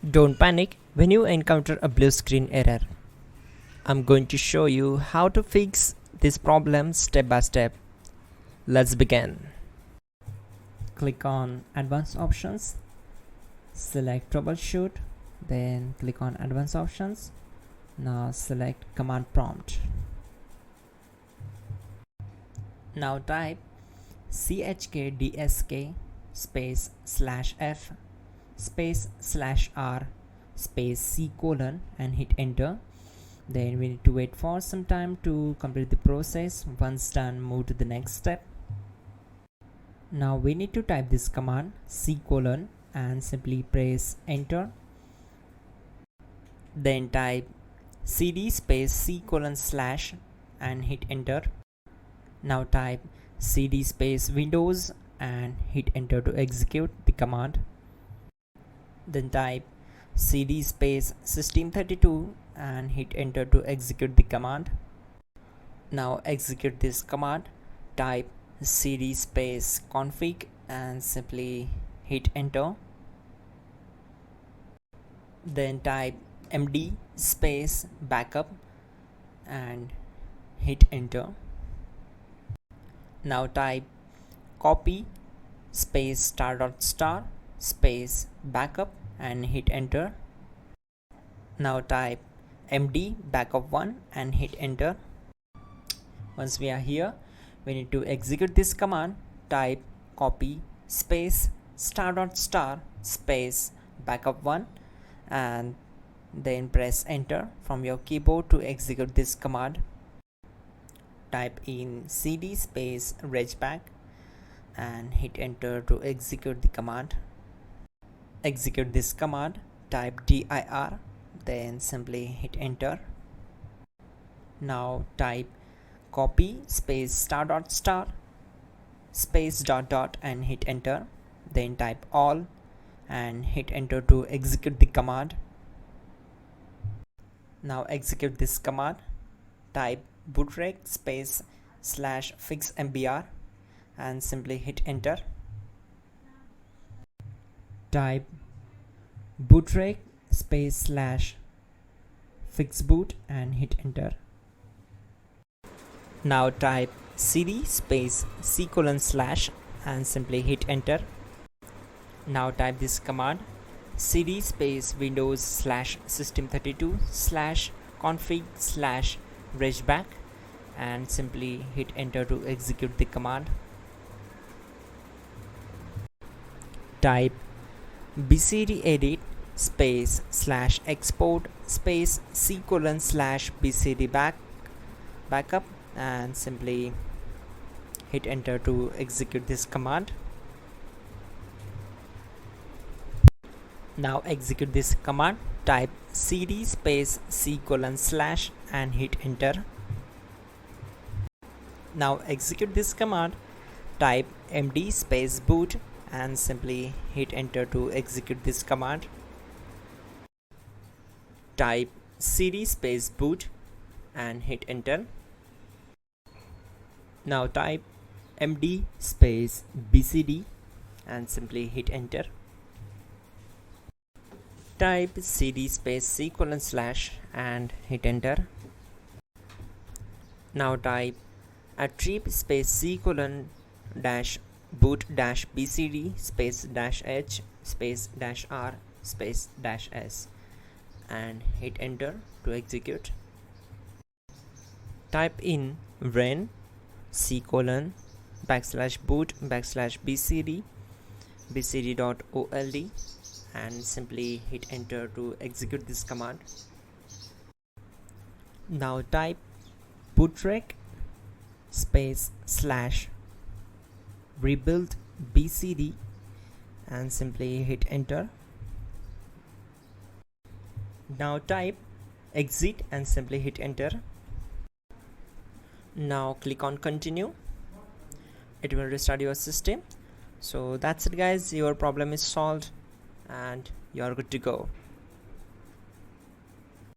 Don't panic when you encounter a blue screen error. I'm going to show you how to fix this problem step by step. Let's begin. Click on Advanced Options, select Troubleshoot, then click on Advanced Options. Now select Command Prompt. Now type chkdsk space /f space /r space c : and hit enter. Then we need to wait for some time to complete the process. Once done, move to the next step. Now we need to type this command c : and simply press enter. Then type cd space c : / and hit enter. Now type cd space Windows and hit enter to execute the command. Then type cd space system32 and hit enter to execute the command. Now execute this command. Type cd space config and simply hit enter. Then type md space backup and hit enter. Now type copy space ** space backup and hit enter. Now type md backup1 and hit enter. Once we are here, we need to execute this command. Type copy space ** space backup1 and then press enter from your keyboard to execute this command. Type in cd space regback and hit enter to execute the command. Execute this command. Type dir, then simply hit enter. Now type copy space ** space ... and hit enter. Then type all and hit enter to execute the command. Now execute this command. Type bootrec space /fixmbr and simply hit enter. Type bootrec space /fixboot and hit enter. Now type cd space c : / and simply hit enter. Now type this command cd space Windows /system32 /config /regback and simply hit enter to execute the command. Type bcdedit space /export space c : /bcd backup and simply hit enter to execute this command. Now execute this command. Type cd space c : / and hit enter. Now execute this command. Type md space boot and simply hit enter to execute this command. Type cd space boot and hit enter. Now type md space bcd and simply hit enter. Type cd space c : / and hit enter. Now type attrib space c : --boot -bcd space -h space -r space -s and hit enter to execute. Type in ren c : \boot \bcd bcd.old and simply hit enter to execute this command. Now type bootrec space /rebuildbcd and simply hit enter. Now type exit and simply hit enter. Now click on continue. It will restart your system. So that's it guys, your problem is solved and you are good to go.